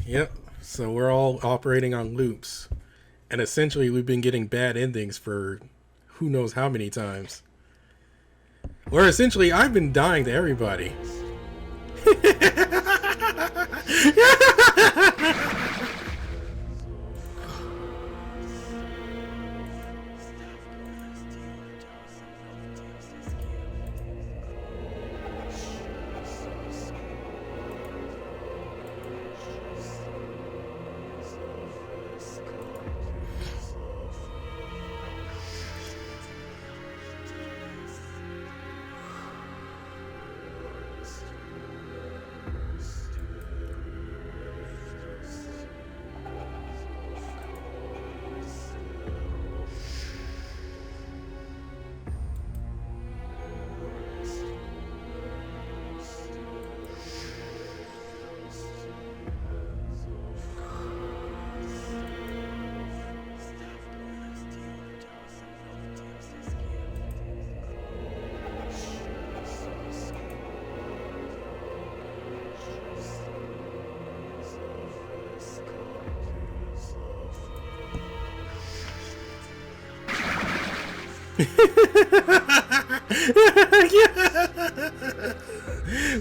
Yep. So we're all operating on loops. And essentially, we've been getting bad endings for who knows how many times. Or essentially, I've been dying to everybody.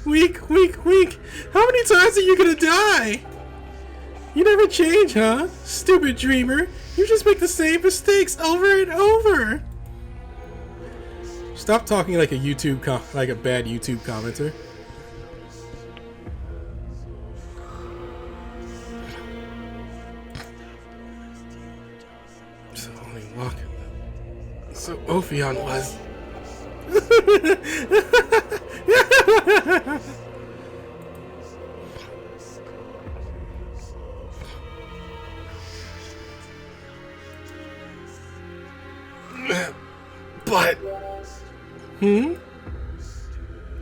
Weak, weak, weak. How many times are you gonna die? You never change, huh? Stupid dreamer. You just make the same mistakes over and over. Stop talking like a like a bad YouTube commenter. So only walk. So Ophion was. But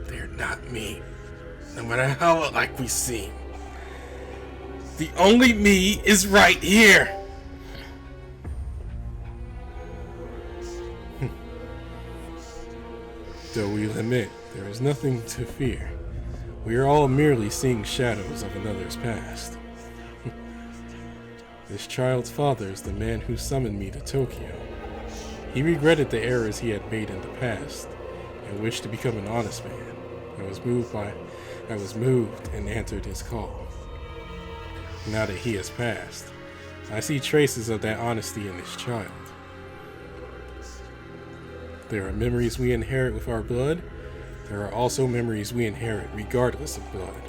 they're not me. No matter how alike we seem. The only me is right here. Though we'll admit, there is nothing to fear. We are all merely seeing shadows of another's past. This child's father is the man who summoned me to Tokyo. He regretted the errors he had made in the past, and wished to become an honest man. I was moved and answered his call. Now that he has passed, I see traces of that honesty in this child. There are memories we inherit with our blood. There are also memories we inherit regardless of blood.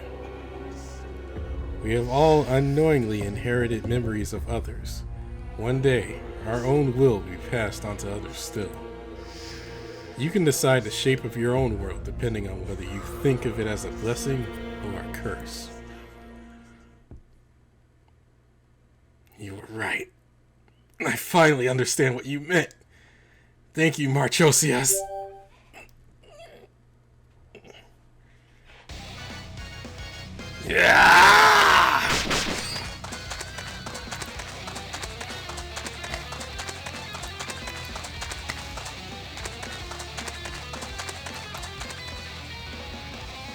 We have all unknowingly inherited memories of others. One day, our own will be passed on to others still. You can decide the shape of your own world depending on whether you think of it as a blessing or a curse. You were right. I finally understand what you meant. Thank you, Marchosias. Yeah!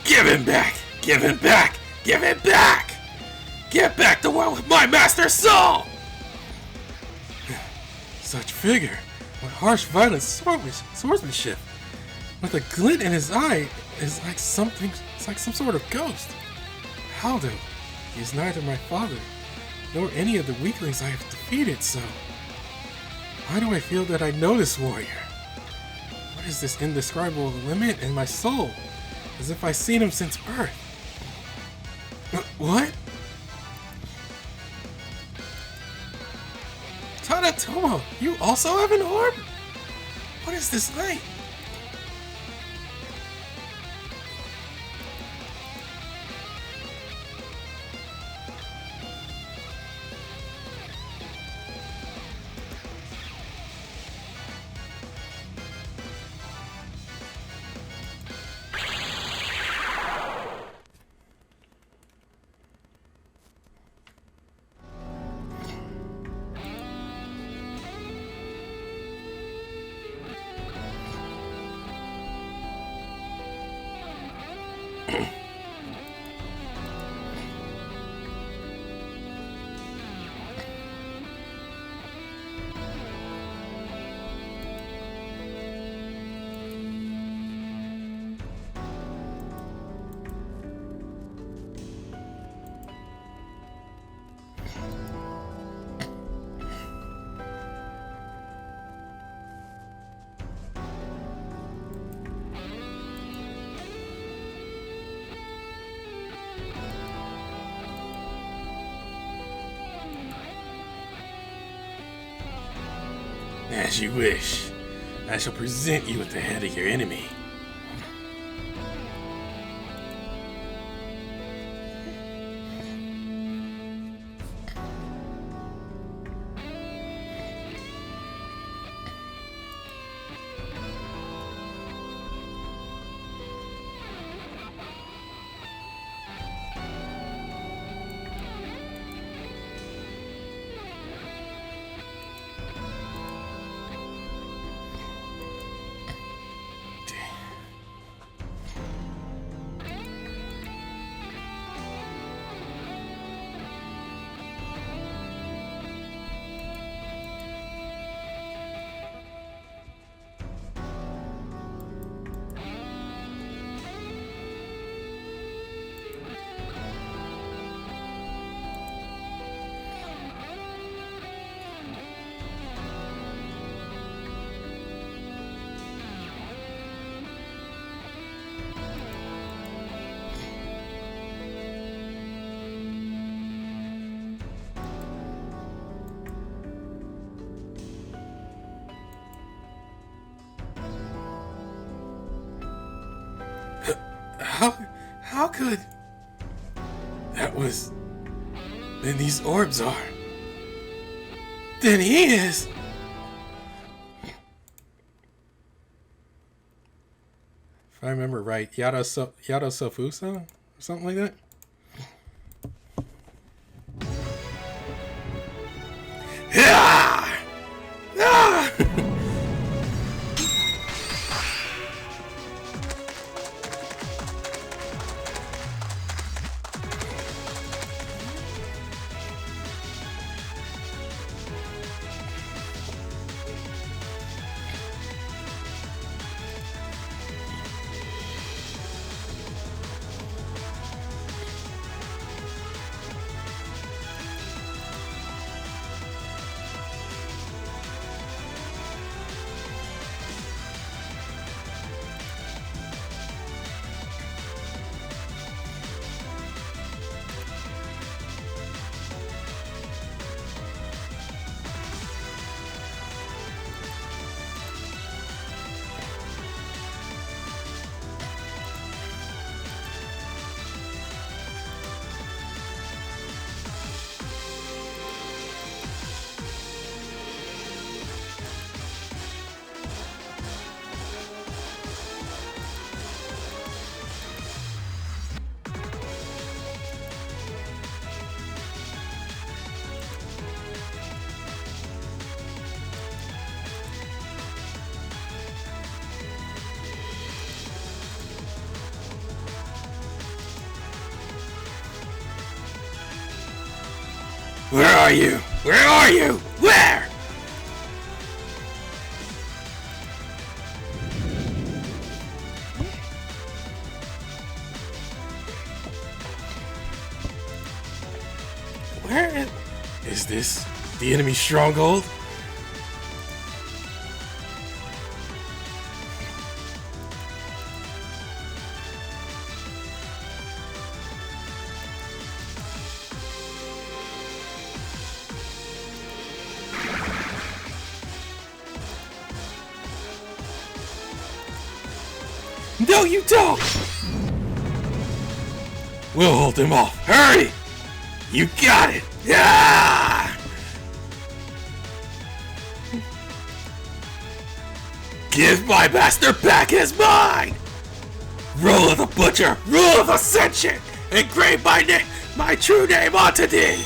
Give him back! Give him back! Give him back! Get back the one with my master soul! Such vigor, with harsh, violent swordsmanship, with a glint in his eye, is like something. It's like some sort of ghost. How though? He is neither my father nor any of the weaklings I have defeated. So, why do I feel that I know this warrior? What is this indescribable limit in my soul? As if I've seen him since birth. What? Tadatomo, you also have an orb? What is this light? As you wish. I shall present you with the head of your enemy. How could... That was... Then these orbs are... Then he is... If I remember right, Sofusa? Or something like that? Ah! Ah! Where are you? Where are you? Where? Where is this? The enemy's stronghold? No, you don't! We'll hold him off. Hurry! You got it! Yeah! Give my master back his mind! Rule of the Butcher, rule of the Sentient! Engrave my name, my true name onto thee!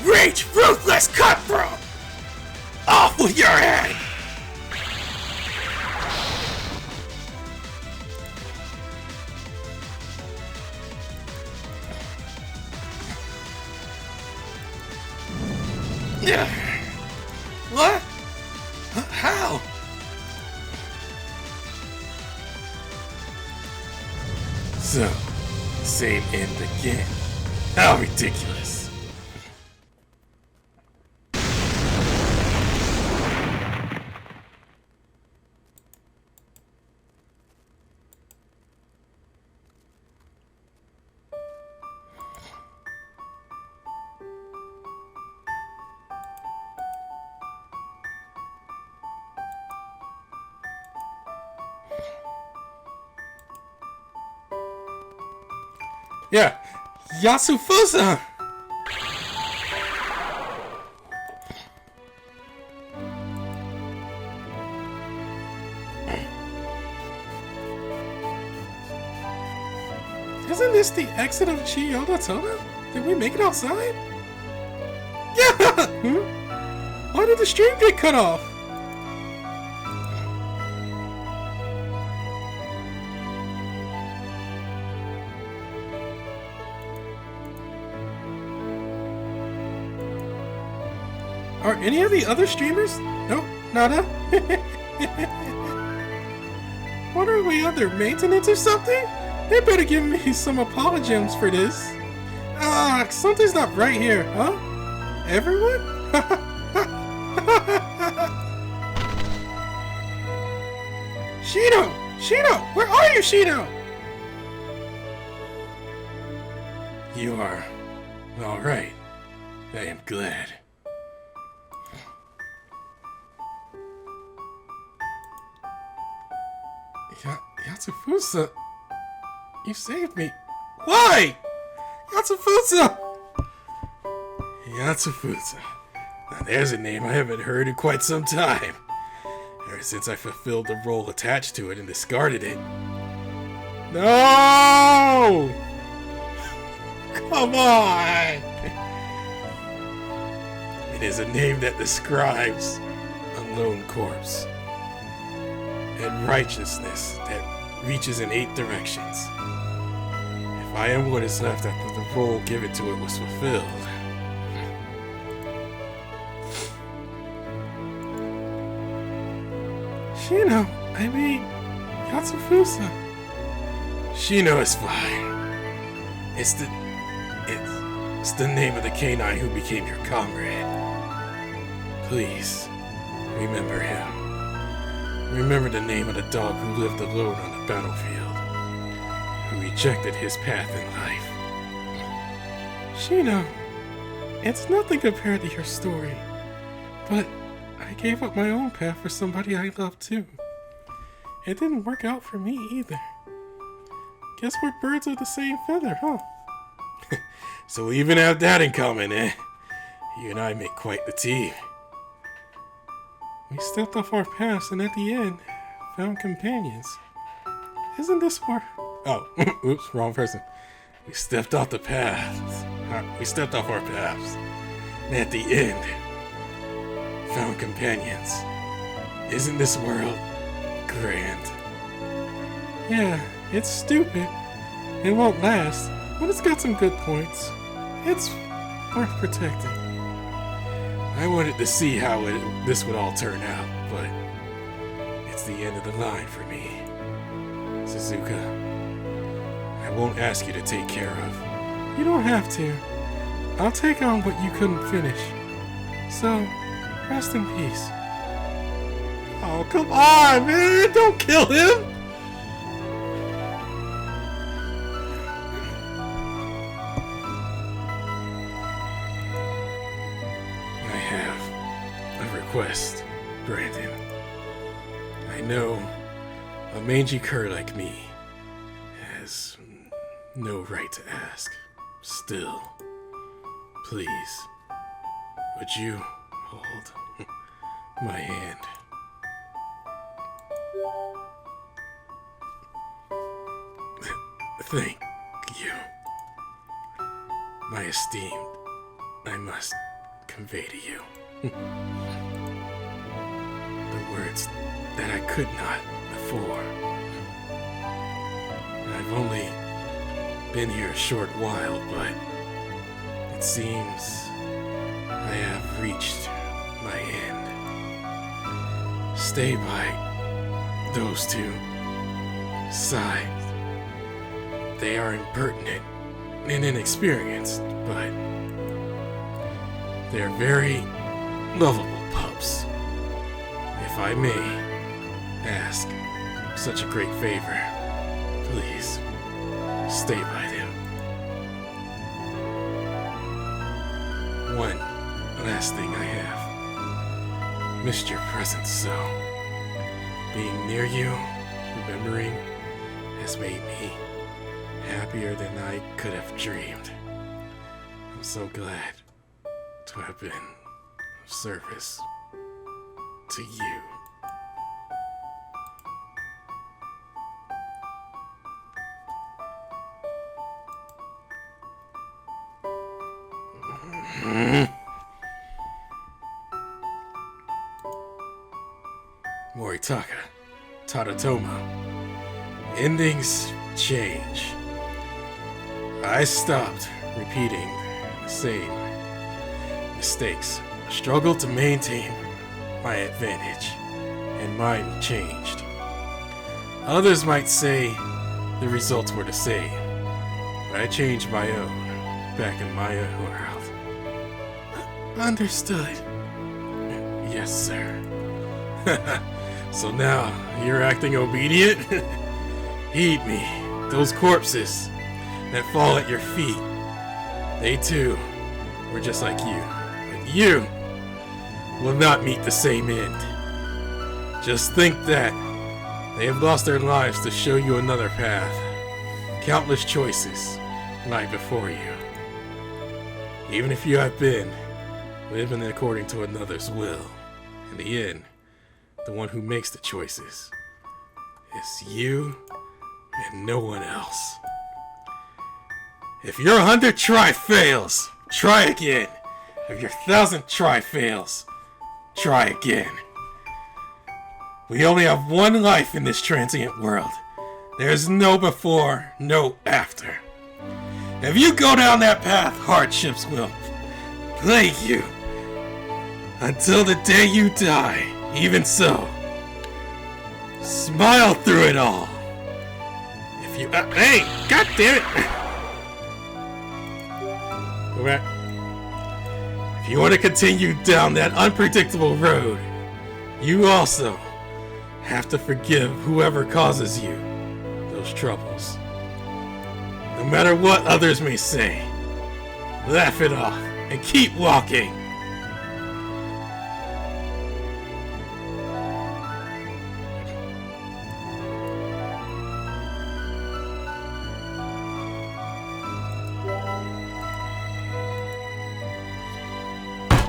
Reach, ruthless cutthroat! Off with your head! What? How? So, same end again. How ridiculous. Yeah. Yasufusa! Isn't this the exit of Genociders? Did we make it outside? Yeah! Why did the stream get cut off? Are any of the other streamers? Nope, nada. What are we under? Maintenance or something? They better give me some apologies for this. Something's not right here, huh? Everyone? Shino! Shino! Where are you, Shino? You are alright. I am glad. Yatsufusa, you saved me. Why? Yatsufusa! Yatsufusa. Now there's a name I haven't heard in quite some time. Ever since I fulfilled the role attached to it and discarded it. No! Come on! It is a name that describes a lone corpse. And righteousness that reaches in 8 directions. If I am what is left after the role given to it was fulfilled. Shino, I mean, Yatsufusa. Shino is fine. It's the name of the canine who became your comrade. Please, remember him. Remember the name of the dog who lived alone on the battlefield, who rejected his path in life. Shino, it's nothing compared to your story, but I gave up my own path for somebody I love too. It didn't work out for me either. Guess we're birds of the same feather, huh? So we even have that in common, eh? You and I make quite the team. We stepped off our paths and at the end, found companions. Isn't this where... Oh, oops, wrong person. We stepped off the paths. We stepped off our paths. And at the end, found companions. Isn't this world grand? Yeah, it's stupid. It won't last, but it's got some good points. It's worth protecting. I wanted to see how this would all turn out, but it's the end of the line for me. Suzuka, I won't ask you to take care of. You don't have to. I'll take on what you couldn't finish. So, rest in peace. Oh, come on, man! Don't kill him! Request, Brandon. I know a mangy cur like me has no right to ask. Still, please, would you hold my hand? Thank you. My esteem, I must convey to you. The words that I could not before. I've only been here a short while, but it seems I have reached my end. Stay by those two sides. They are impertinent and inexperienced, but they're very lovable pups. If I may ask such a great favor, please stay by them. One last thing I have. Missed your presence so. Being near you, remembering, has made me happier than I could have dreamed. I'm so glad to have been of service to you. Moritaka, Tadatomo. Endings change. I stopped repeating the same mistakes. I struggled to maintain my advantage, and mine changed. Others might say the results were the same, but I changed my own back in my own world. Understood. Yes, sir. So now, you're acting obedient? Heed me. Those corpses that fall at your feet, they too were just like you. But you will not meet the same end. Just think that they have lost their lives to show you another path. Countless choices lie before you. Even if you have been living according to another's will, in the end, the one who makes the choices is you and no one else. If your 100 try fails, try again. If your 1,000 try fails, try again. We only have one life in this transient world. There's no before, no after. If you go down that path, hardships will plague you until the day you die. Even so, smile through it all. If you hey, god damn it! Go back. If you want to continue down that unpredictable road, you also have to forgive whoever causes you those troubles. No matter what others may say, laugh it off and keep walking.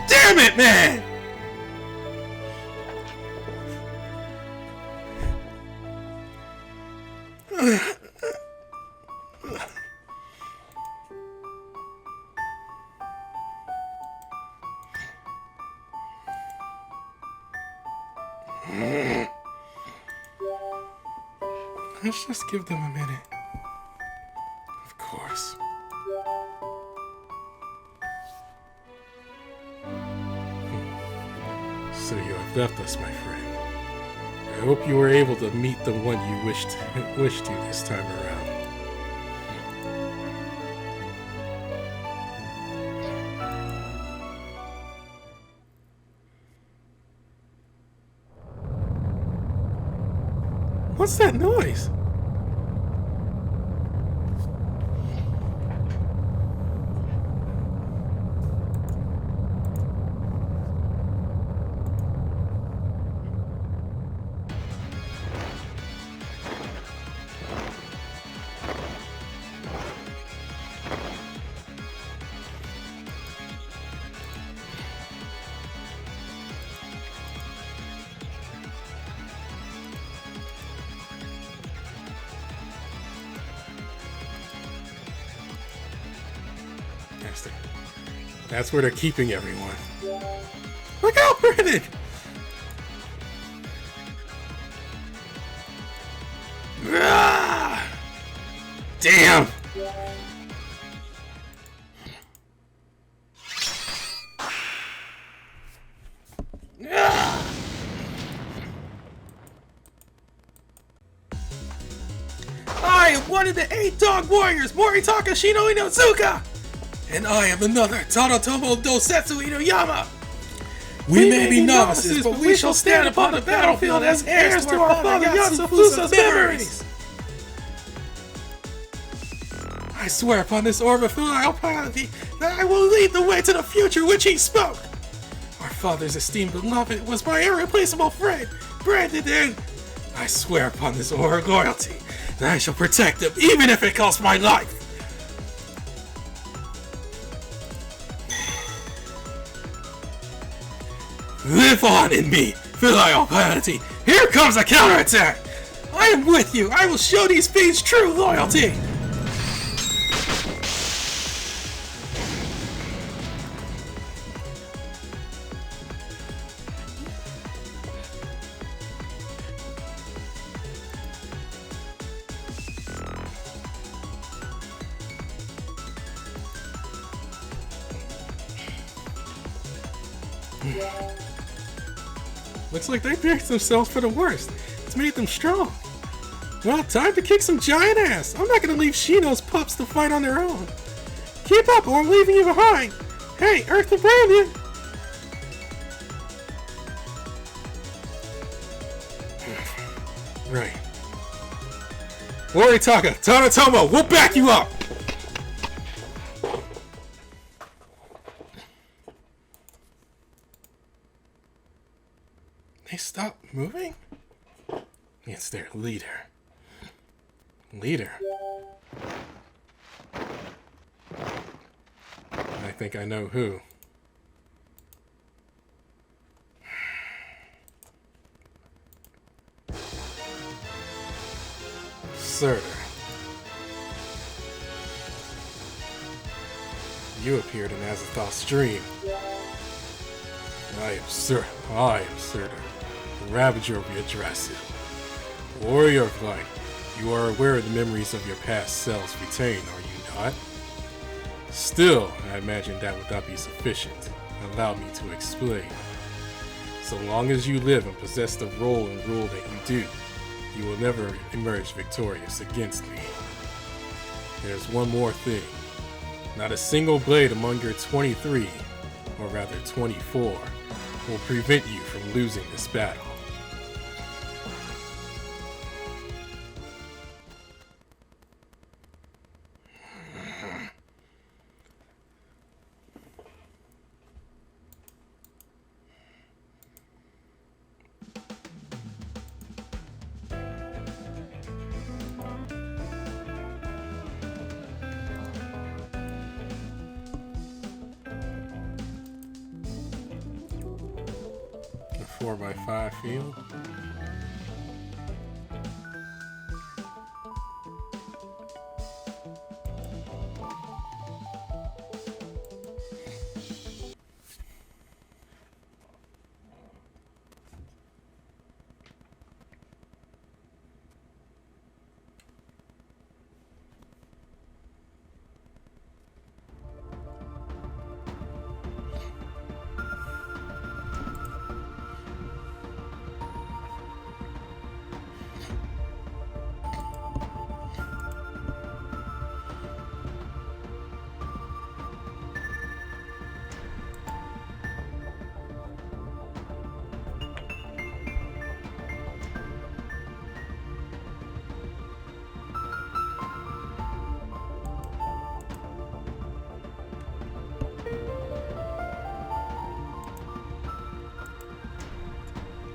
Damn it, man! Let's just give them a minute. Of course. So you have left us, my friend. I hope you were able to meet the one you wished to this time around. What's that noise? That's where they're keeping everyone. Look out, Brandon! Ah! Damn! Ah! I am one of the 8 dog warriors, Moritaka, Shino, and Inozuka! And I am another Tadatomo Dosetsu Inuyama. We may be novices, but we shall stand upon the battlefield as heirs to our father Yasufusa's memories. I swear upon this orb of filial piety that I will lead the way to the future which he spoke. Our father's esteemed beloved was my irreplaceable friend, Brandon, and I swear upon this orb of loyalty and I shall protect them, even if it costs my life! Live on in me, filial piety! Here comes a counterattack! I am with you! I will show these fiends true loyalty! Looks like they picked themselves for the worst. It's made them strong. Well, time to kick some giant ass. I'm not gonna leave Shino's pups to fight on their own. Keep up or I'm leaving you behind. Hey, Earth and Brandon! Right. Moritaka, Tadatomo, we'll back you up! They stopped moving? It's their leader. Leader? I think I know who. Surtur. You appeared in Azathoth's dream. I am Surtur, the Ravager of Yggdrasil. Warrior of Light, you are aware of the memories of your past selves retained, are you not? Still, I imagine that would not be sufficient. Allow me to explain. So long as you live and possess the role and rule that you do, you will never emerge victorious against me. There's one more thing. Not a single blade among your 23, or rather 24, will prevent you from losing this battle. A 4x5 field.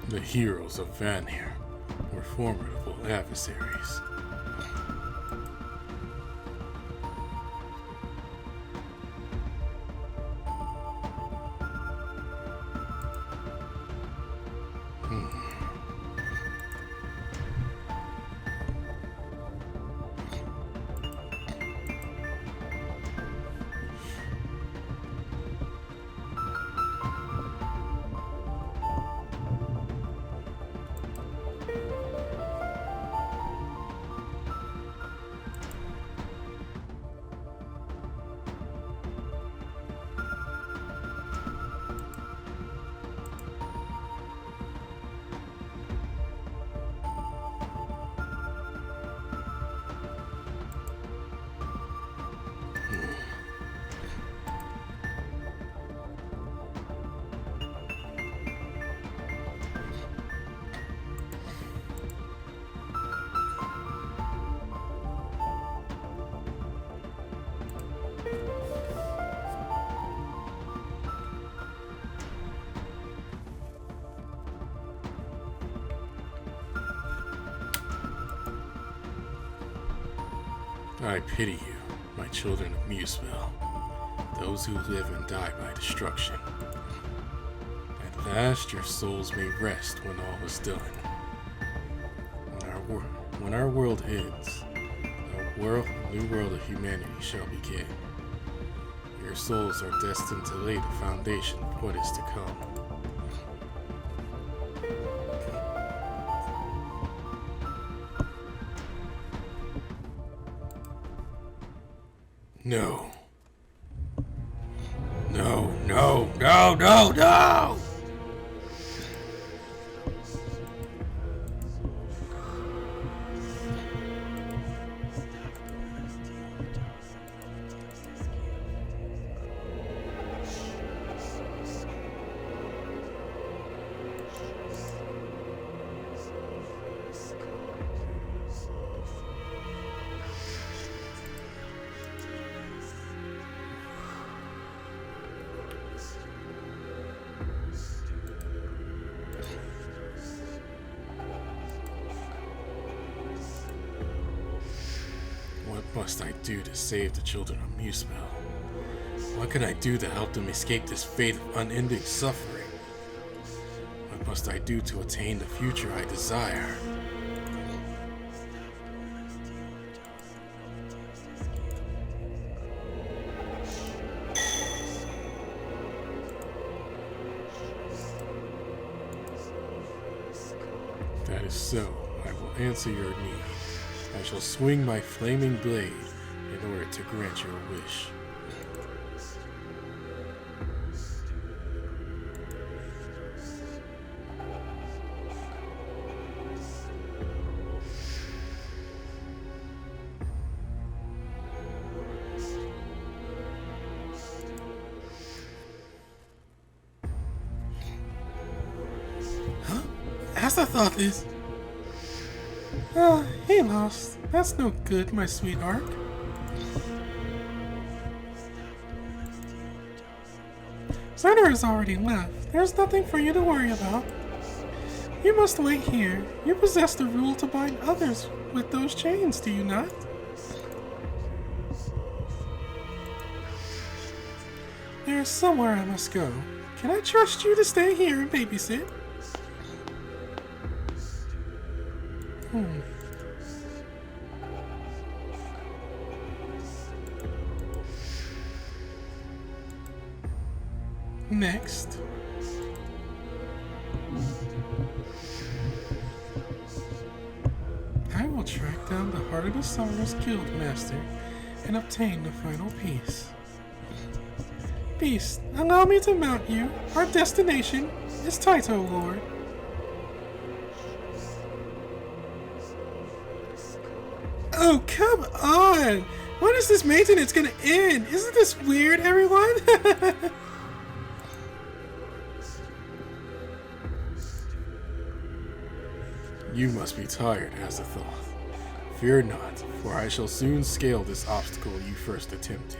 The heroes of Vanir were formidable adversaries. I pity you, my children of Museville, those who live and die by destruction. At last your souls may rest when all is done. When our world ends, a new world of humanity shall begin. Your souls are destined to lay the foundation of what is to come. No. No, no, no, no, no! What must I do to save the children of Museville? What can I do to help them escape this fate of unending suffering? What must I do to attain the future I desire? If that is so, I will answer your need. I shall swing my flaming blade in order to grant your wish. Huh? Azathoth is... he lost. That's no good, my sweetheart. Zerner has already left. There's nothing for you to worry about. You must wait here. You possess the rule to bind others with those chains, do you not? There's somewhere I must go. Can I trust you to stay here and babysit? Next. I will track down the Heart of the Stars Guild Master and obtain the final piece. Beast, allow me to mount you. Our destination is Taito Lord. Oh, come on! When is this maintenance gonna end? Isn't this weird, everyone? You must be tired, Azathoth. Fear not, for I shall soon scale this obstacle you first attempted.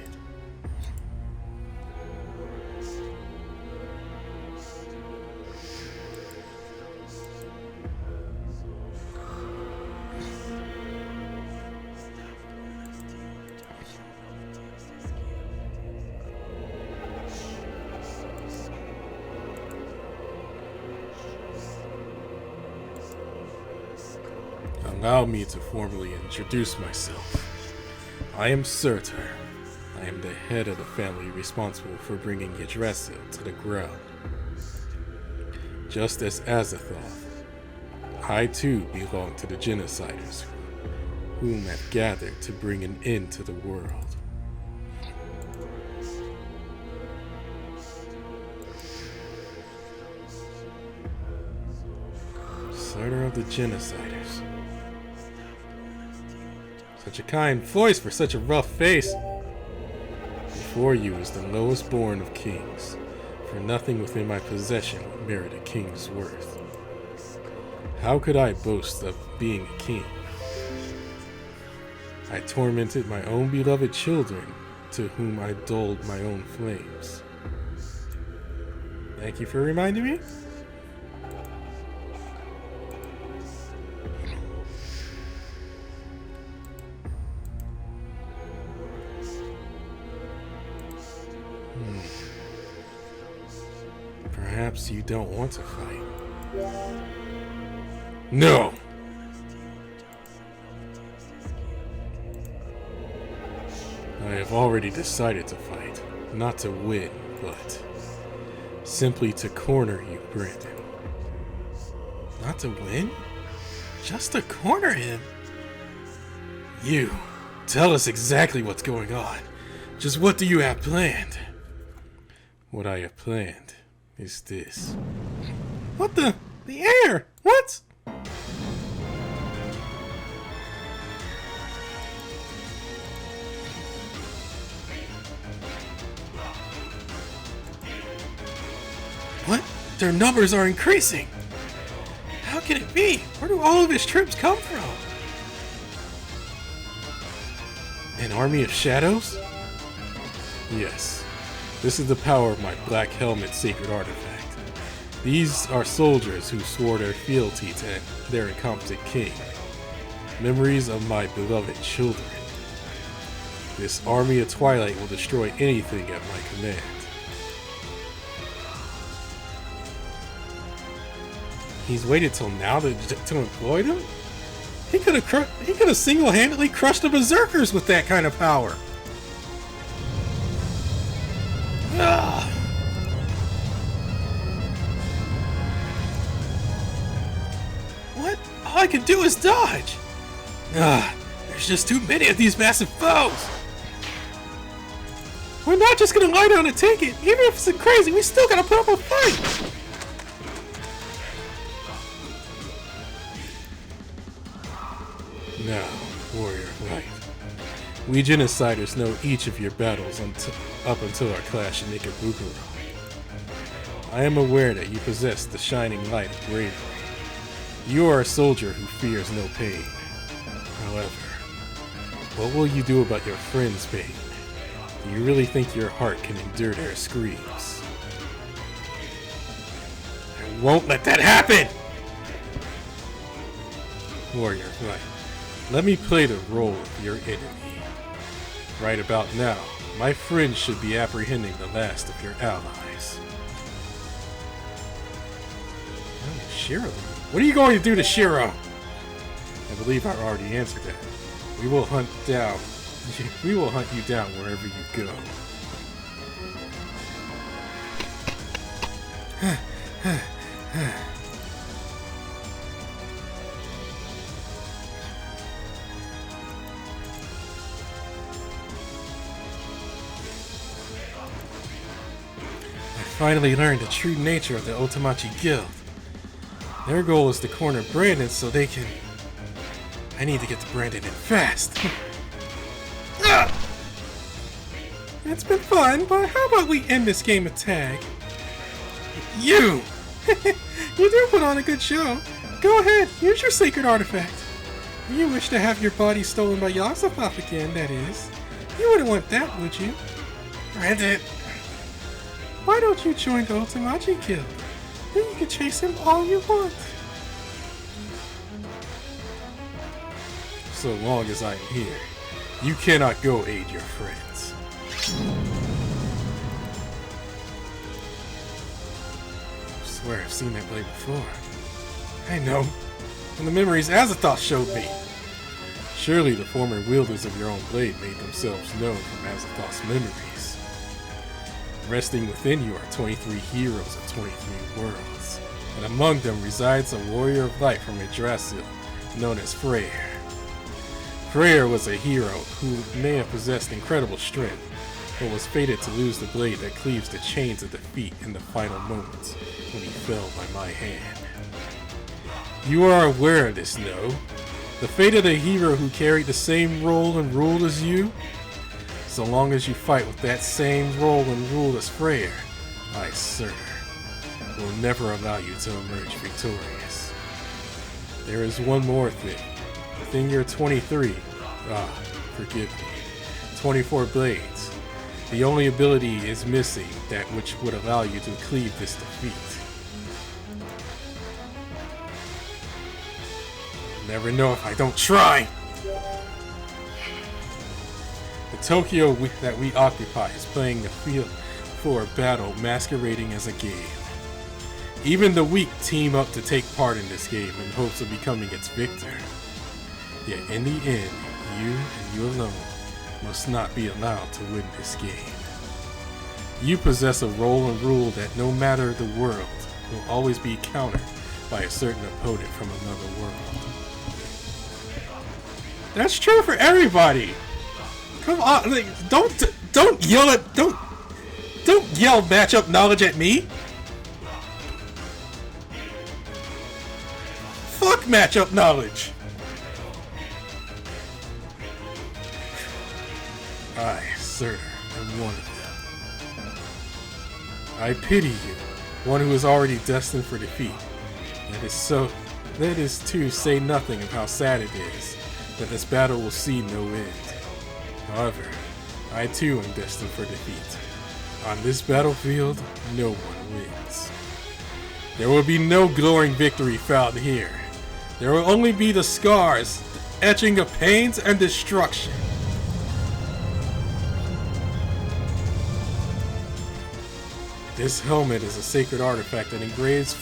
Allow me to formally introduce myself. I am Surtur. I am the head of the family responsible for bringing Yggdrasil to the ground. Just as Azathoth, I too belong to the Genociders, whom have gathered to bring an end to the world. Surtur of the Genociders. Such a kind voice for such a rough face. Before you is the lowest born of kings, for nothing within my possession would merit a king's worth. How could I boast of being a king? I tormented my own beloved children, to whom I dulled my own flames. Thank you for reminding me. Perhaps you don't want to fight. No! I have already decided to fight. Not to win, but simply to corner you, Brandon. Not to win? Just to corner him? You, tell us exactly what's going on. Just what do you have planned? What I have planned is this. What the air? What? What? Their numbers are increasing. How can it be? Where do all of his troops come from? An army of shadows? Yes. This is the power of my Black Helmet sacred artifact. These are soldiers who swore their fealty to their incompetent king. Memories of my beloved children. This army of Twilight will destroy anything at my command. He's waited till now to employ them? He could have single-handedly crushed the Berserkers with that kind of power. Ugh. What? All I can do is dodge. There's just too many of these massive foes. We're not just gonna lie down and take it. Even if it's crazy, we still gotta put up a fight. Now, warrior, right. We Genociders know each of your battles up until our clash in Ikebukuro. I am aware that you possess the shining light of bravery. You are a soldier who fears no pain. However, what will you do about your friend's pain? Do you really think your heart can endure their screams? I won't let that happen! Warrior, right. Let me play the role of your enemy. Right about now, my friend should be apprehending the last of your allies. Oh, Shiro? What are you going to do to Shiro? I believe I already answered that. We will hunt you down wherever you go. Finally learned the true nature of the Ultimachi Guild. Their goal is to corner Brandon so they can... I need to get to Brandon in fast. It's been fun, but how about we end this game of tag? You! You do put on a good show. Go ahead, use your sacred artifact. You wish to have your body stolen by Azathoth again, that is. You wouldn't want that, would you? Brandon! Why don't you join the Ultimachi Guild? Then you can chase him all you want. So long as I am here, you cannot go aid your friends. I swear I've seen that blade before. I know. From the memories Azathoth showed me. Surely the former wielders of your own blade made themselves known from Azathoth's memories. Resting within you are 23 heroes of 23 worlds, and among them resides a warrior of light from Yggdrasil, known as Freyr. Freyr was a hero who may have possessed incredible strength, but was fated to lose the blade that cleaves the chains of defeat in the final moments when he fell by my hand. You are aware of this, no? The fate of the hero who carried the same role and ruled as you? So long as you fight with that same role and rule as Freyr, I, sir, will never allow you to emerge victorious. There is one more thing. Within your 23, forgive me, 24 blades, the only ability is missing that which would allow you to cleave this defeat. I'll never know if I don't try! The Tokyo that we occupy is playing the field for a battle masquerading as a game. Even the weak team up to take part in this game in hopes of becoming its victor. Yet in the end, you and you alone must not be allowed to win this game. You possess a role and rule that no matter the world, will always be countered by a certain opponent from another world. That's true for everybody! Come on, like, don't yell at, don't yell matchup knowledge at me! Fuck matchup knowledge! I, sir, am one of them. I pity you, one who is already destined for defeat. That is to say nothing of how sad it is that this battle will see no end. However, I too am destined for defeat. On this battlefield, no one wins. There will be no glowing victory found here. There will only be the scars, the etching of pains and destruction. This helmet is a sacred artifact that engraves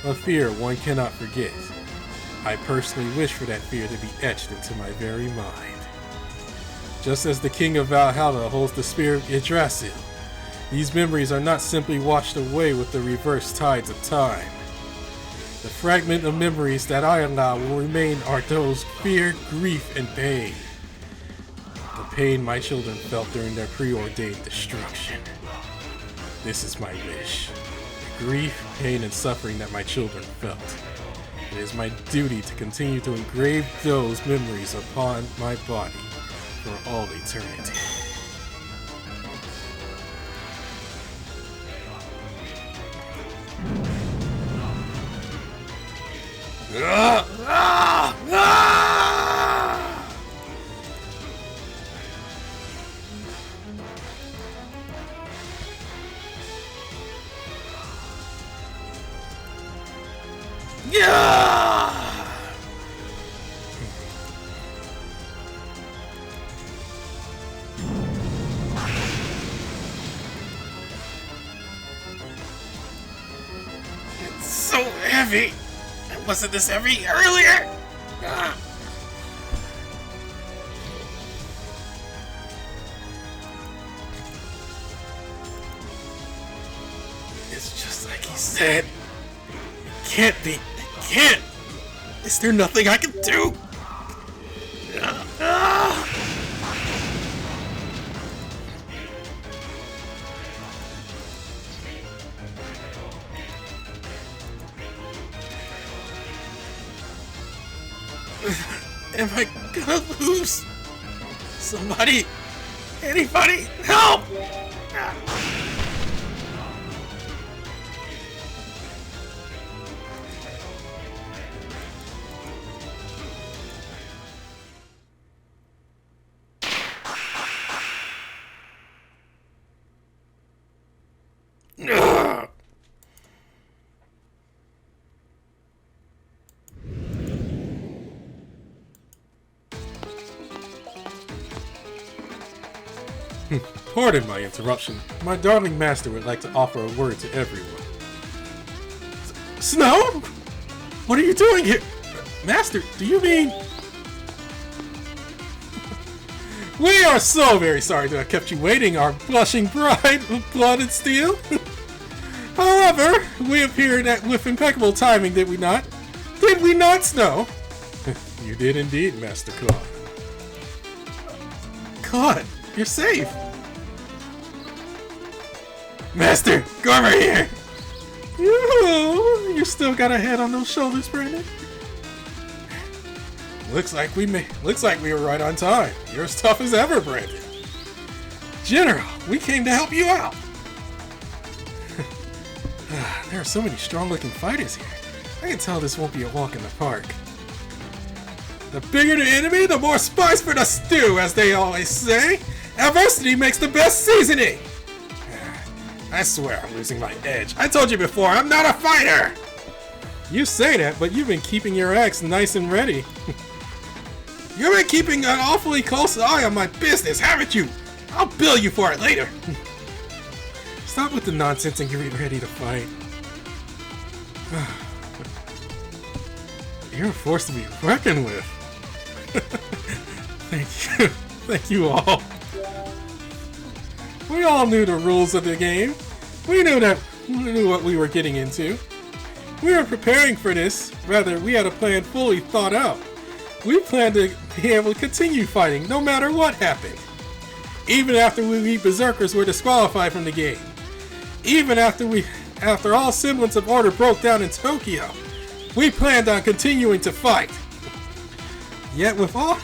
a fear one cannot forget. I personally wish for that fear to be etched into my very mind. Just as the King of Valhalla holds the spear of Yggdrasil, these memories are not simply washed away with the reverse tides of time. The fragment of memories that I allow will remain are those fear, grief, and pain. The pain my children felt during their preordained destruction. This is my wish. The grief, pain, and suffering that my children felt. It is my duty to continue to engrave those memories upon my body for all eternity. It's so heavy. Wasn't this heavy earlier? It's just like he said. It can't be. It can't. Is there nothing I can do? Am I gonna lose? Somebody, anybody, help! Pardon my interruption. My darling master would like to offer a word to everyone. Snow? What are you doing here? Master, do you mean... We are so very sorry to have kept you waiting, our blushing bride of blood and steel. However, we appeared with impeccable timing, did we not? Did we not, Snow? You did indeed, Master Claude. Claude, you're safe. Master, go over here! You still got a head on those shoulders, Brandon. Looks like we were right on time. You're as tough as ever, Brandon. General, we came to help you out. There are so many strong-looking fighters here. I can tell this won't be a walk in the park. The bigger the enemy, the more spice for the stew, as they always say. Adversity makes the best seasoning. I swear I'm losing my edge. I told you before, I'm not a fighter! You say that, but you've been keeping your axe nice and ready. You've been keeping an awfully close eye on my business, haven't you? I'll bill you for it later. Stop with the nonsense and get ready to fight. You're a force to be reckoned with. Thank you. Thank you all. We all knew the rules of the game. We knew what we were getting into. We were preparing for this. Rather, we had a plan fully thought out. We planned to be able to continue fighting no matter what happened. Even after we berserkers were disqualified from the game. Even after all semblance of order broke down in Tokyo. We planned on continuing to fight. Yet with all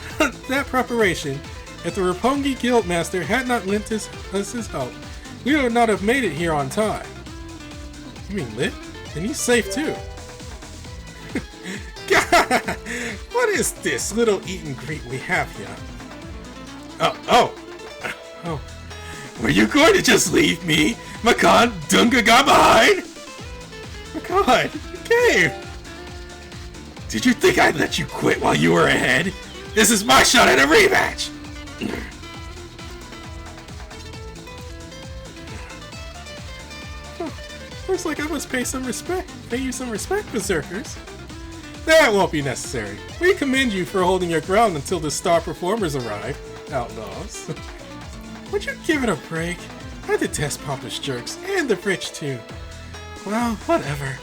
that preparation, if the Roppongi Guildmaster had not lent us his help, we would not have made it here on time. You mean lit? Then he's safe too. God, what is this little eat and greet we have here? Oh. Were you going to just leave me, Makan Dungaga behind? Makan, you came. Did you think I'd let you quit while you were ahead? This is my shot at a rematch! Looks like I must pay you some respect, Berserkers. That won't be necessary. We commend you for holding your ground until the star performers arrive, outlaws. Would you give it a break? I detest pompous jerks, and the rich too. Well, whatever.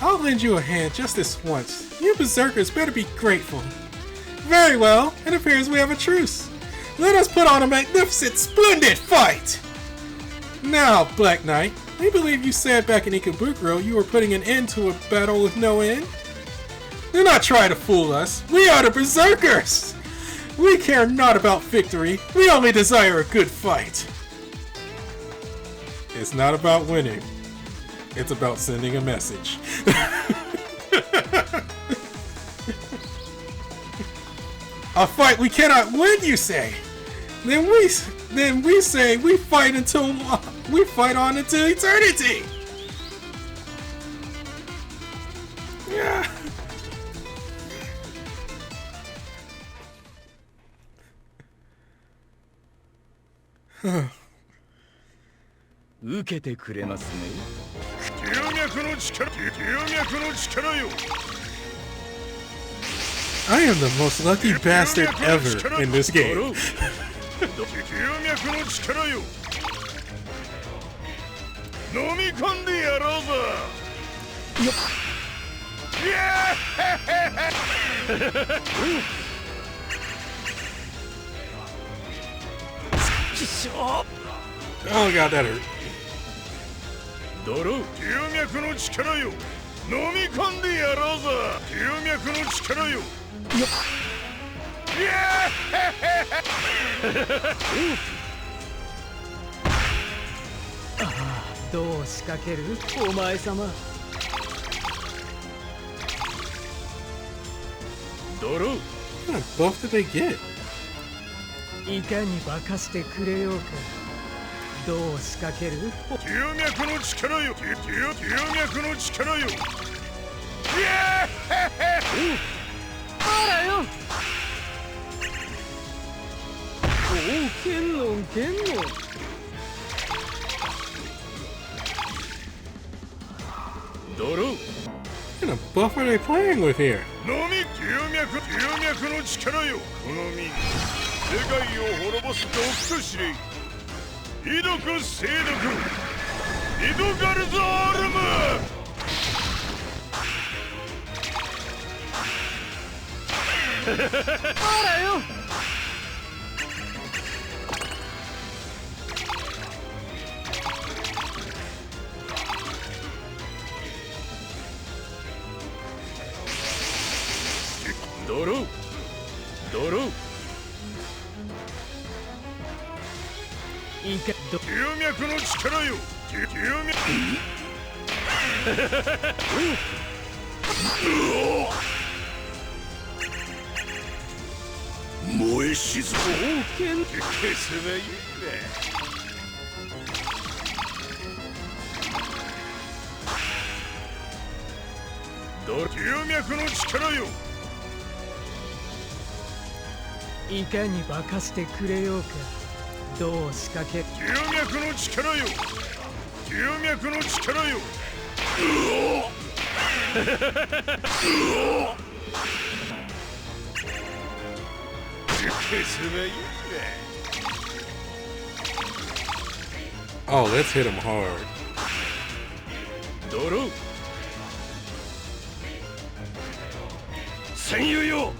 I'll lend you a hand just this once. You Berserkers better be grateful. Very well, it appears we have a truce. Let us put on a magnificent, splendid fight! Now, Black Knight, we believe you said back in Ikebukuro you were putting an end to a battle with no end. Do not try to fool us. We are the Berserkers! We care not about victory. We only desire a good fight. It's not about winning. It's about sending a message. A fight we cannot win, you say? Then we say we fight on until eternity. Yeah. Huh. I am the most lucky bastard ever in this game. Oh god, that hurt. What kind of buff did they get? いかに化かしてくれようか。どう仕掛ける？龍脈の力よ。龍脈の力よ。あらよ。おお、剣論。ドロー。What kind of buff are they playing with here? のみ龍脈の力よ。この身。世界を滅ぼす毒と知れ。威毒精毒。イドガルザールム。あらよ。ドロー。龍脈の力よ。龍脈。燃え沈む。冒険消せばいいんだ。龍脈の力よ。いかに化かしてくれようか。どう仕掛け。龍脈の力よ。龍脈の力よ。Oh, let's hit him hard. ドロー戦友よ、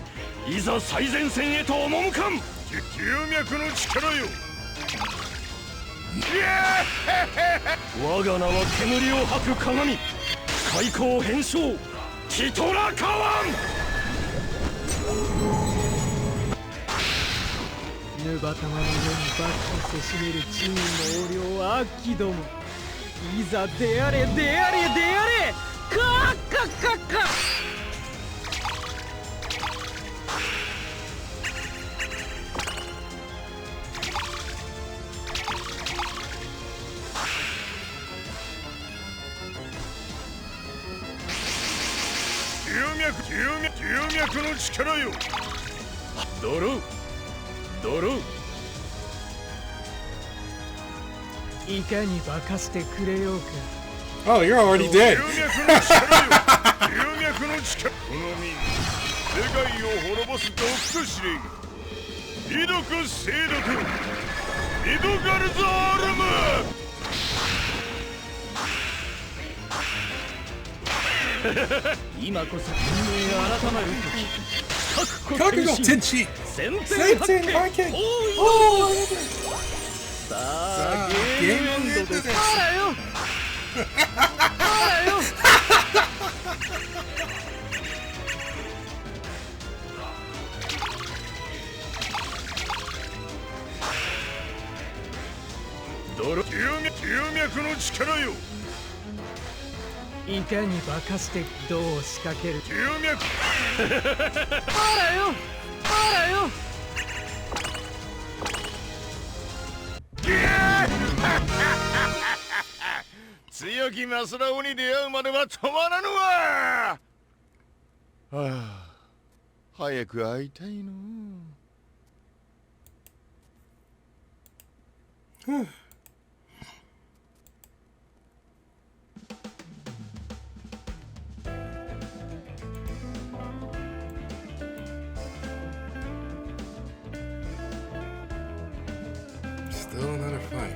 いざ最前線へと赴かん。龍脈の力よ。我が名は煙を吐く鏡、開口変称キトラカワン。ヌバ玉のように爆破せしめるチームの横領悪鬼ども、いざ出あれ出あれ出あれ、カッカッカッカッ。龍脈の力よ。ドロードロー。いかに化かしてくれようか。 Oh, you're already dead. 龍脈の力よ。龍脈の力。この身世界を滅ぼす毒と知れ。威毒精毒イドガルザールム。今こそ運命が改まる時、覚悟天地先先手天発見。おーい。ささああゲームエンドです。あらよあらよ。ドロ龍脈の力よ。いかに化かしてどう仕掛ける。龍脈。あらよあらよ。強きマスラオに出会うまでは止まらぬわ。はあ、早く会いたいの。Still another fight.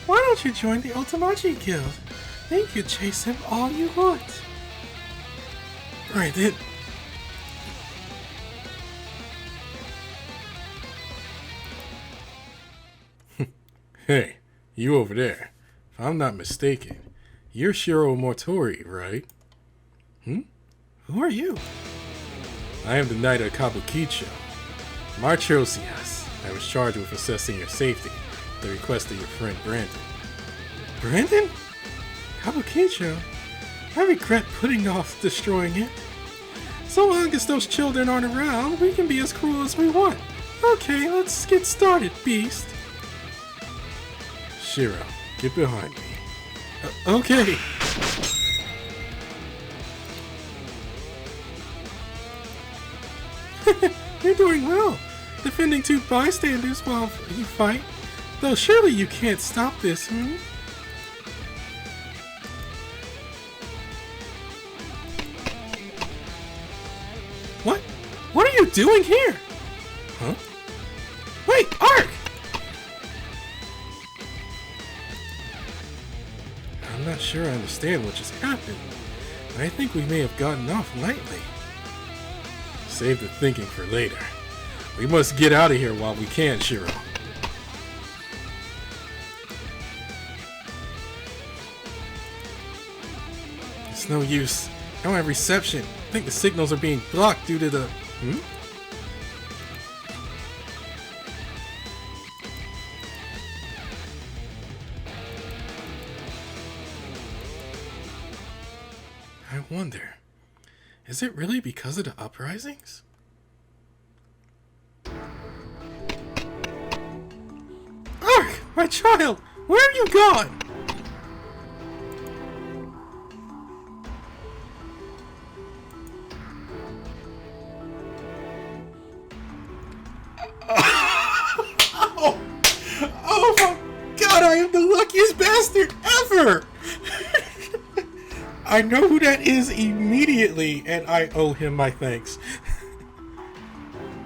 Why don't you join the Ultimatum Guild? Then you can chase him all you want. Right then. Hey, you over there. If I'm not mistaken, you're Shiro Motori, right? Who are you? I am the Knight of Kabukicho. Marchosias. I was charged with assessing your safety at the request of your friend Brandon. Brandon? Kabukicho? I regret putting off destroying it. So long as those children aren't around, we can be as cruel as we want. Okay, let's get started, beast. Shiro, get behind me. Okay. You're doing well, defending two bystanders while you fight. Though surely you can't stop this, What? What are you doing here? Huh? Wait, Ark! I'm not sure I understand what just happened. I think we may have gotten off lightly. Save the thinking for later. We must get out of here while we can, Shiro. It's no use. I don't have reception. I think the signals are being blocked due to the... I wonder, is it really because of the uprisings? Ark! My child! Where have you gone? Oh, oh my god, I am the luckiest bastard ever! I know who that is immediately, and I owe him my thanks.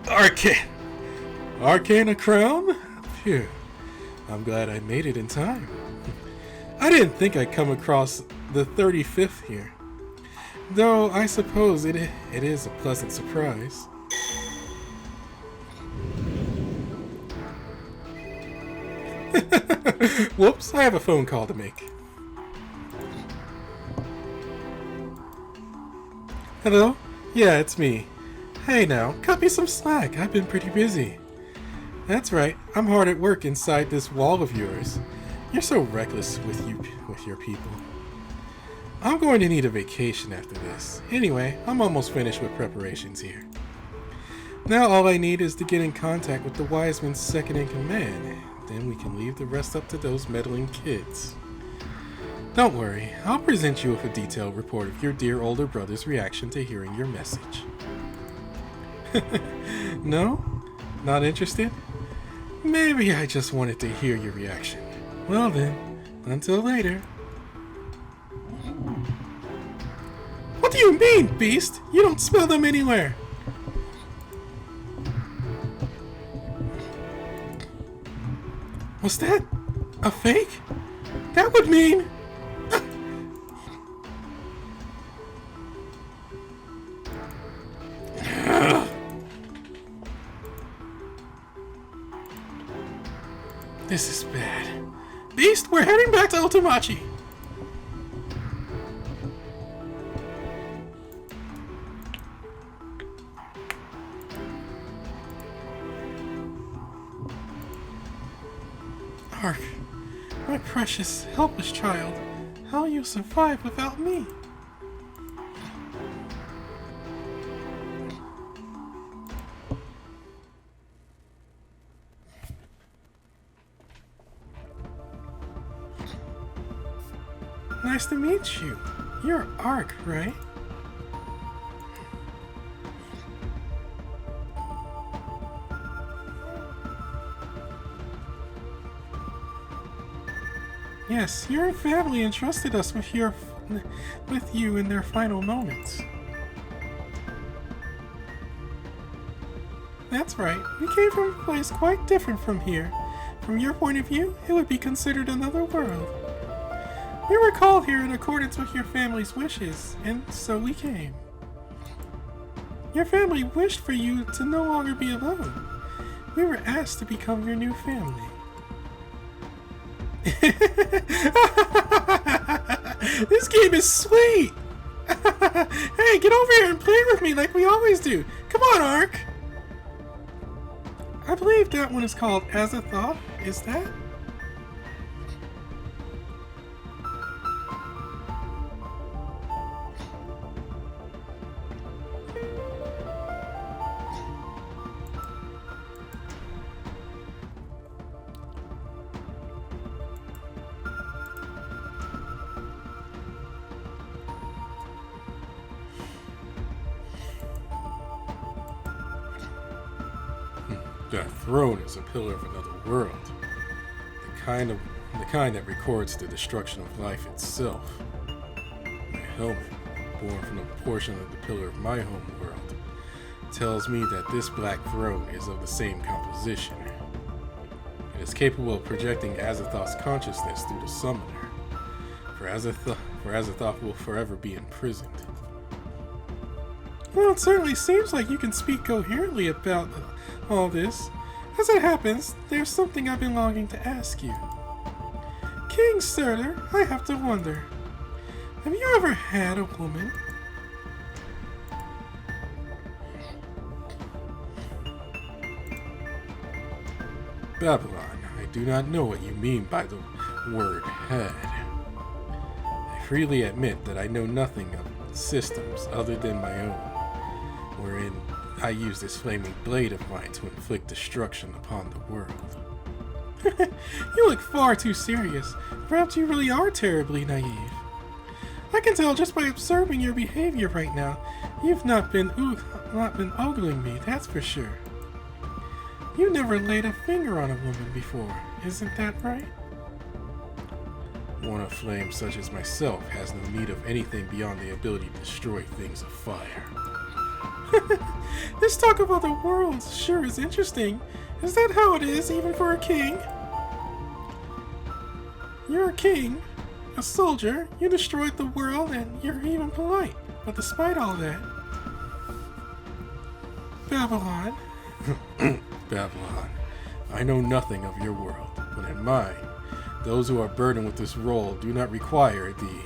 Arcana crown? Phew. I'm glad I made it in time. I didn't think I'd come across the 35th here. Though I suppose it is a pleasant surprise. Whoops, I have a phone call to make. Hello? Yeah, it's me. Hey now, cut me some slack. I've been pretty busy. That's right, I'm hard at work inside this wall of yours. You're so reckless with your people. I'm going to need a vacation after this. Anyway, I'm almost finished with preparations here. Now all I need is to get in contact with the Wiseman's second in command. Then we can leave the rest up to those meddling kids. Don't worry, I'll present you with a detailed report of your dear older brother's reaction to hearing your message. No? Not interested? Maybe I just wanted to hear your reaction. Well then, until later. What do you mean, Beast? You don't smell them anywhere. Was that a fake? That would mean... This is bad. Beast, we're heading back to Ultimachi. Ark, my precious, helpless child, how will you survive without me? Nice to meet you. You're Ark, right? Yes, your family entrusted us with you in their final moments. That's right. We came from a place quite different from here. From your point of view, it would be considered another world. We were called here in accordance with your family's wishes, and so we came. Your family wished for you to no longer be alone. We were asked to become your new family. This game is sweet! Hey, get over here and play with me like we always do. Come on, Ark! I believe that one is called Azathoth, is that? That throne is a pillar of another world. The kind that records the destruction of life itself. My helmet, born from a portion of the pillar of my home world, tells me that this black throne is of the same composition. It is capable of projecting Azathoth's consciousness through the summoner. For Azathoth will forever be imprisoned. Well, it certainly seems like you can speak coherently about all this. As it happens, there's something I've been longing to ask you. King Surtur, I have to wonder, have you ever had a woman? Babylon, I do not know what you mean by the word head. I freely admit that I know nothing of systems other than my own, wherein I use this flaming blade of mine to inflict destruction upon the world. You look far too serious. Perhaps you really are terribly naive. I can tell just by observing your behavior right now. You've not been ogling me, that's for sure. You never laid a finger on a woman before, isn't that right? One of flame such as myself has no need of anything beyond the ability to destroy things of fire. This talk about the world sure is interesting. Is that how it is, even for a king? You're a king, a soldier, you destroyed the world, and you're even polite. But despite all that... Babylon. Babylon, I know nothing of your world, but in mine, those who are burdened with this role do not require the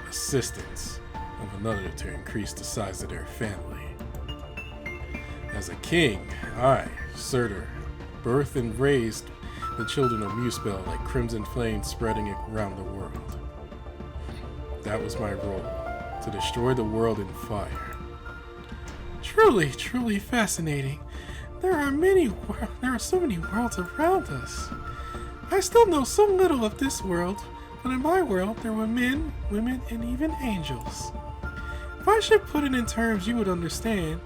assistance of another to increase the size of their family. As a king, I, Surtur, birthed and raised the children of Muspel like crimson flames spreading around the world. That was my role, to destroy the world in fire. Truly, truly fascinating. There are so many worlds around us. I still know so little of this world, but in my world there were men, women, and even angels. If I should put it in terms you would understand,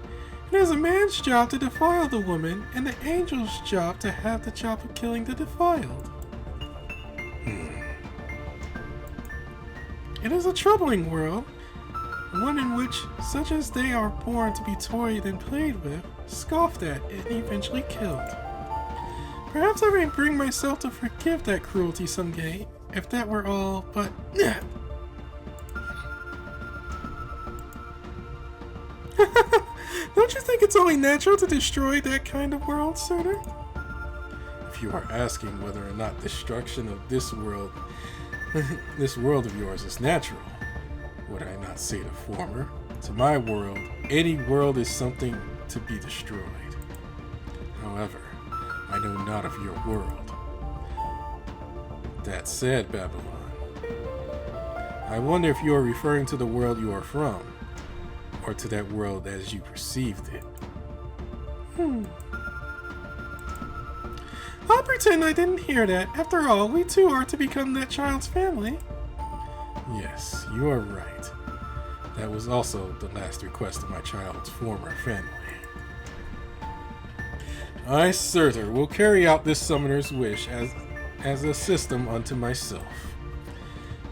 it is a man's job to defile the woman, and the angel's job to have the job of killing the defiled. It is a troubling world, one in which such as they are born to be toyed and played with, scoffed at, and eventually killed. Perhaps I may bring myself to forgive that cruelty someday, if that were all, but... Don't you think it's only natural to destroy that kind of world, Surtur? If you are asking whether or not destruction of this world, this world of yours is natural, would I not say the former? To my world, any world is something to be destroyed. However, I know not of your world. That said, Babylon, I wonder if you are referring to the world you are from, or to that world as you perceived it. I'll pretend I didn't hear that. After all, we too are to become that child's family. Yes, you are right. That was also the last request of my child's former family. I, Surtur, will carry out this summoner's wish as a system unto myself.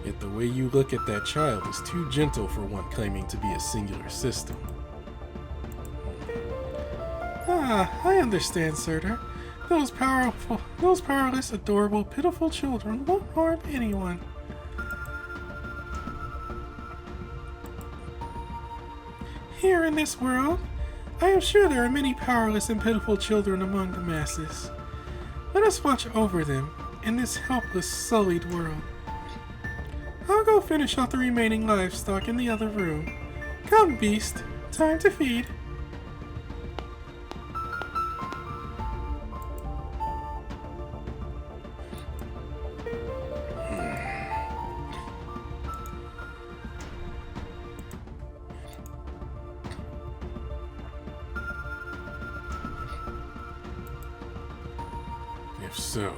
Yet the way you look at that child is too gentle for one claiming to be a singular system. I understand, Surtur. Those powerless, adorable, pitiful children won't harm anyone. Here in this world, I am sure there are many powerless and pitiful children among the masses. Let us watch over them in this helpless, sullied world. I'll go finish off the remaining livestock in the other room. Come, beast. Time to feed. If so,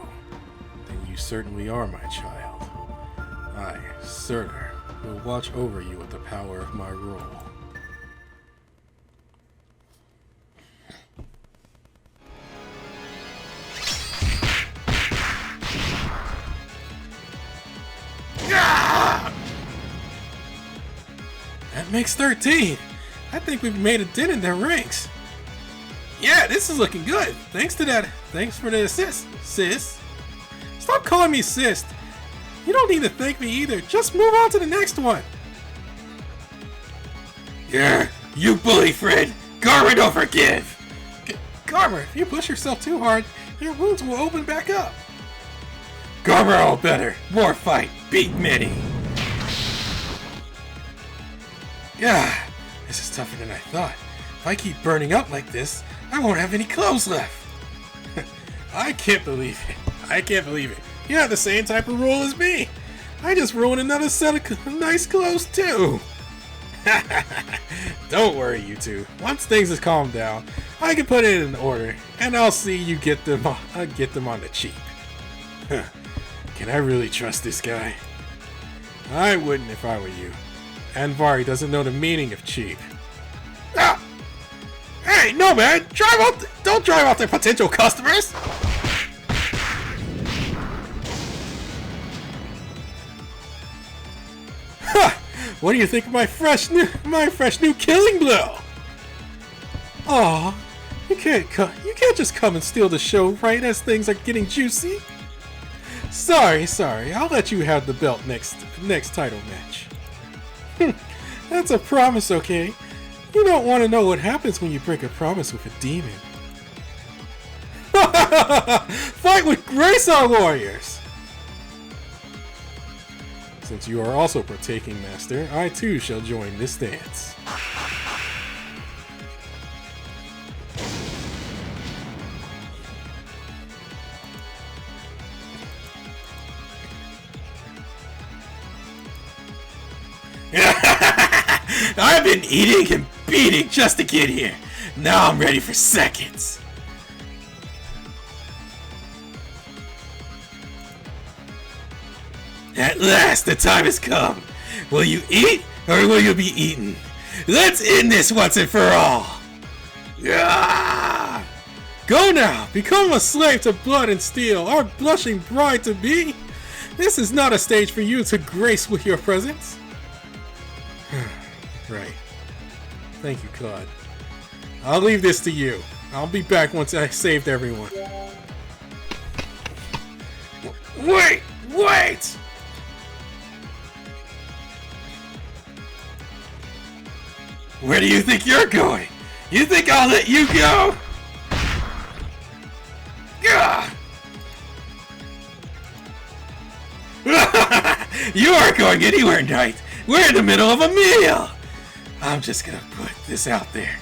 then you certainly are my child. I, Surtur, will watch over you with the power of my role. That makes 13. I think we've made a dent in their ranks. Yeah, this is looking good. Thanks for the assist, sis. Stop calling me sis. You don't need to thank me either. Just move on to the next one. Yeah, you bully, Fred. Garmer don't forgive. Garmer, if you push yourself too hard, your wounds will open back up. Garmer all better. More fight. Beat many. Yeah, this is tougher than I thought. If I keep burning up like this, I won't have any clothes left. I can't believe it. I can't believe it. You have the same type of rule as me. I just ruined another set of nice clothes too. Don't worry, you two. Once things have calmed down, I can put it in order, and I'll see you get them on the cheap. Can I really trust this guy? I wouldn't if I were you. Anvari doesn't know the meaning of cheap. Ah! Hey, no man! Don't drive out their potential customers! Ha! What do you think of my fresh new killing blow? Aw, you can't just come and steal the show right as things are getting juicy. Sorry, I'll let you have the belt next title match. That's a promise, okay? You don't want to know what happens when you break a promise with a demon. Fight with Grace, our warriors! Since you are also partaking, Master, I too shall join this dance. I've been eating and beating just to get here. Now I'm ready for seconds. At last, the time has come. Will you eat or will you be eaten? Let's end this once and for all. Yeah! Go now, become a slave to blood and steel, our blushing bride-to-be. This is not a stage for you to grace with your presence. Right. Thank you, Claude. I'll leave this to you. I'll be back once I saved everyone. Wait! Where do you think you're going? You think I'll let you go? Gah! You aren't going anywhere, Knight. We're in the middle of a meal. I'm just gonna put this out there,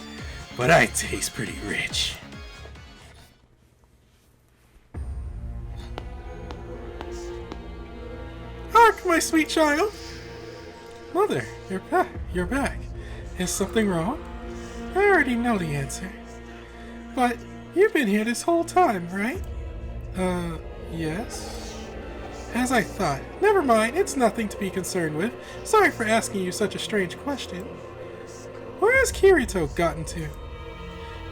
but I taste pretty rich. Hark, my sweet child. Mother, you're back. Is something wrong? I already know the answer. But you've been here this whole time, right? Yes. As I thought. Never mind, it's nothing to be concerned with. Sorry for asking you such a strange question. Where has Kirito gotten to?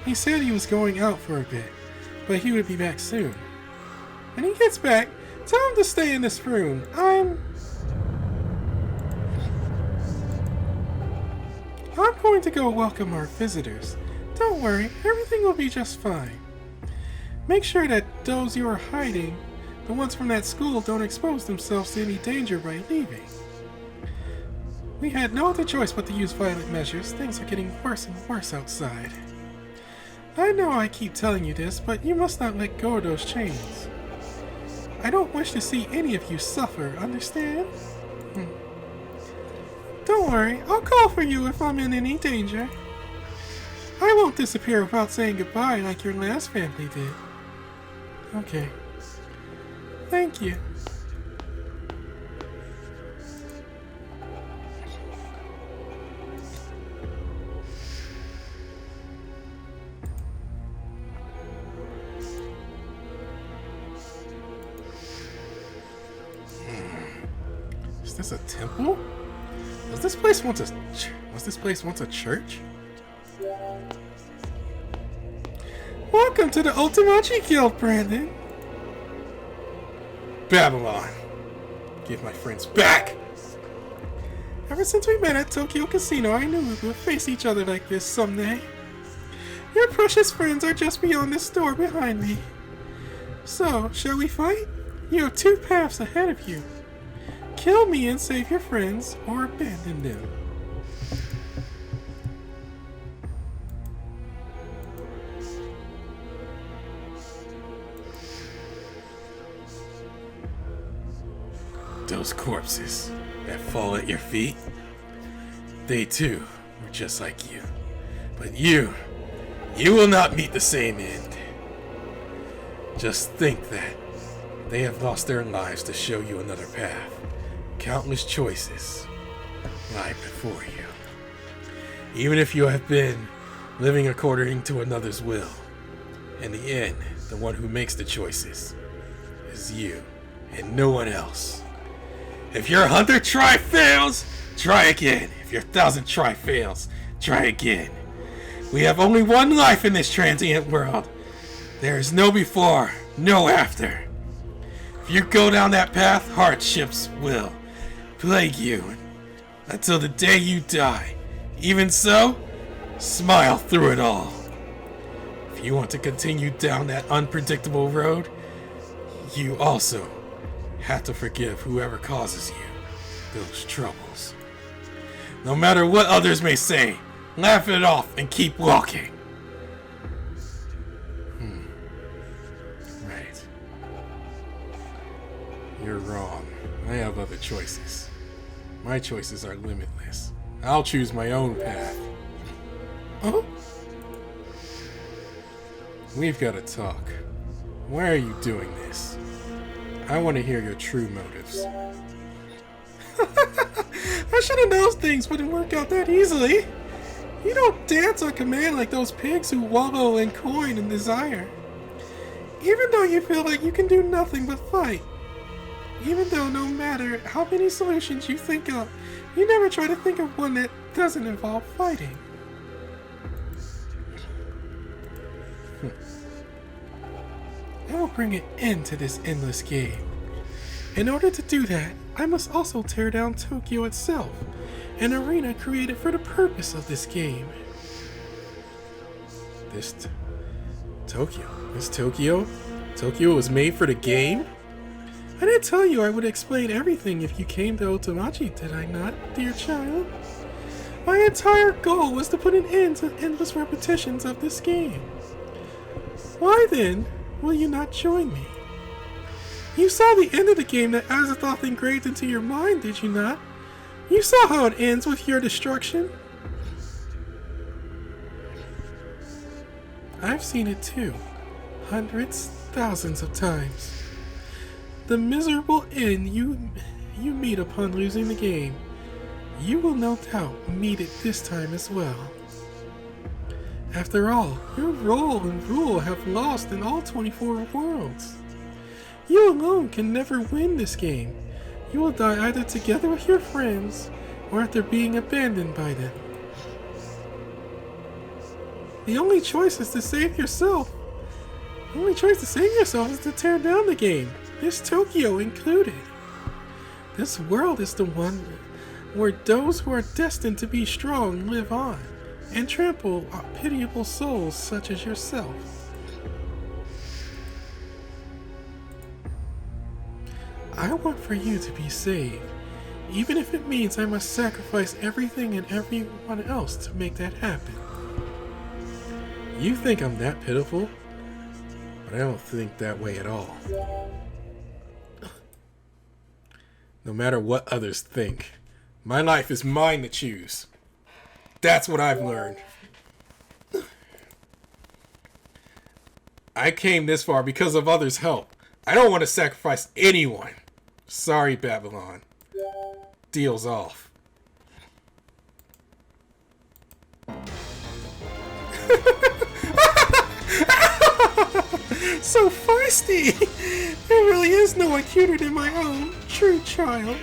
He said he was going out for a bit, but he would be back soon. When he gets back, tell him to stay in this room. I'm going to go welcome our visitors. Don't worry, everything will be just fine. Make sure that those you are hiding, the ones from that school, don't expose themselves to any danger by leaving. We had no other choice but to use violent measures. Things are getting worse and worse outside. I know I keep telling you this, but you must not let go of those chains. I don't wish to see any of you suffer, understand? Don't worry, I'll call for you if I'm in any danger. I won't disappear without saying goodbye like your last family did. Okay. Thank you. Is this a temple? Was this place once a church? Welcome to the Ultimatum Guild, Brandon. Babylon. Give my friends back. Ever since we met at Tokyo Casino, I knew we would face each other like this someday. Your precious friends are just beyond this door behind me. So, shall we fight? You have two paths ahead of you. Kill me and save your friends, or abandon them. Those corpses that fall at your feet, they too were just like you. But you will not meet the same end. Just think that they have lost their lives to show you another path. Countless choices lie before you. Even if you have been living according to another's will, in the end, the one who makes the choices is you. and no one else. If your 100 try fails, try again. If your 1,000 try fails, try again. We have only one life in this transient world. There is no before, no after. If you go down that path, hardships will plague you until the day you die. Even so, smile through it all. If you want to continue down that unpredictable road, you also have to forgive whoever causes you those troubles. No matter what others may say, laugh it off and keep walking. Right. You're wrong. I have other choices. My choices are limitless. I'll choose my own path. Oh? We've got to talk. Why are you doing this? I want to hear your true motives. I should have known things wouldn't work out that easily. You don't dance on command like those pigs who wallow in coin and desire. Even though you feel like you can do nothing but fight. Even though no matter how many solutions you think of, you never try to think of one that doesn't involve fighting. I will bring an end to this endless game. In order to do that, I must also tear down Tokyo itself, an arena created for the purpose of this game. Tokyo was made for the game? I didn't tell you I would explain everything if you came to Otomachi, did I not, dear child? My entire goal was to put an end to endless repetitions of this game. Why then will you not join me? You saw the end of the game that Azathoth engraved into your mind, did you not? You saw how it ends with your destruction. I've seen it too. Hundreds, thousands of times. The miserable end you meet upon losing the game. You will no doubt meet it this time as well. After all, your role and rule have lost in all 24 worlds. You alone can never win this game. You will die either together with your friends, or after being abandoned by them. The only choice is to save yourself. The only choice to save yourself is to tear down the game, this Tokyo included. This world is the one where those who are destined to be strong live on, and trample on pitiable souls such as yourself. I want for you to be saved, even if it means I must sacrifice everything and everyone else to make that happen. You think I'm that pitiful, but I don't think that way at all. No matter what others think, my life is mine to choose. That's what I've learned. I came this far because of others' help. I don't want to sacrifice anyone. Sorry, Babylon. Deal's off. So feisty! There really is no one cuter than my own true child.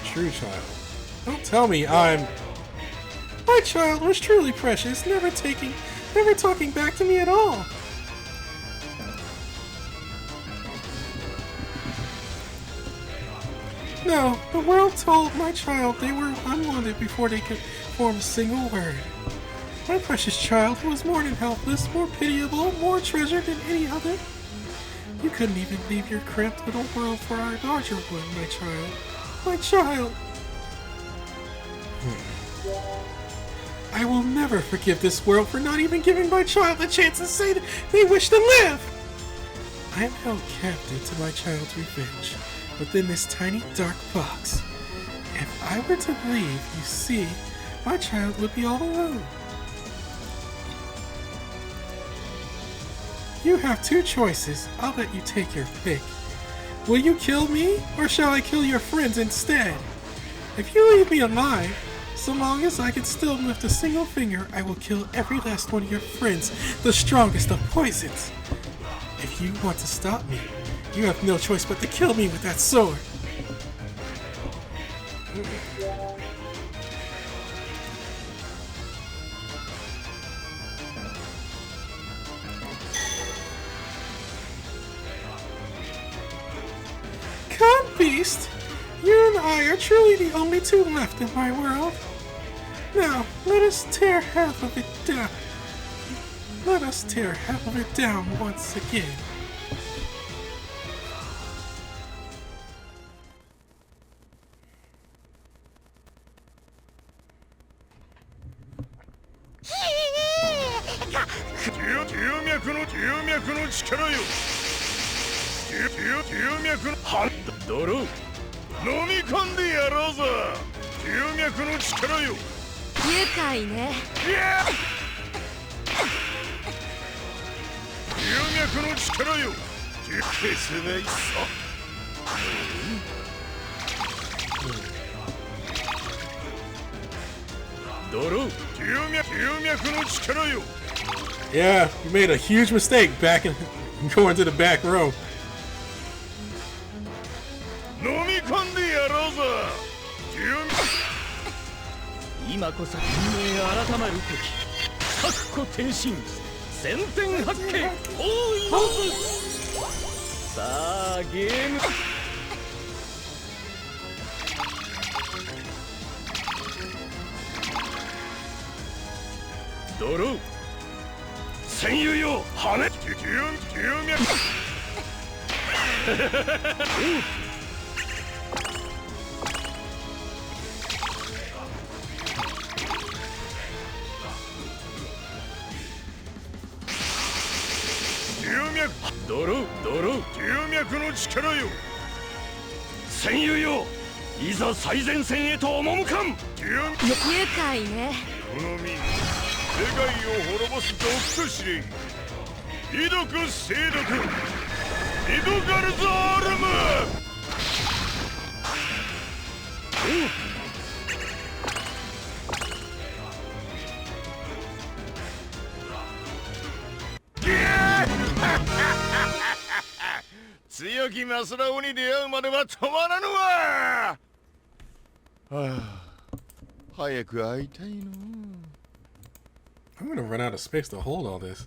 True child? Don't tell me I'm... My child was truly precious, never talking back to me at all. No, the world told my child they were unwanted before they could form a single word. My precious child who was more than helpless, more pitiable, more treasured than any other. You couldn't even leave your cramped little world for our larger one, my child. My child! I will never forgive this world for not even giving my child a chance to say that they wish to live! I am held captive to my child's revenge within this tiny dark box. If I were to leave, you see, my child would be all alone. You have two choices. I'll let you take your pick. Will you kill me, or shall I kill your friends instead? If you leave me alive, so long as I can still lift a single finger, I will kill every last one of your friends, the strongest of poisons. If you want to stop me, You have no choice but to kill me with that sword. Come, beast! You and I are truly the only two left in my world. Now, let us tear half of it down. Let us tear half of it down once again. Yeah, you made a huge mistake back in going to the back row. I'm gonna run out of space to hold all this.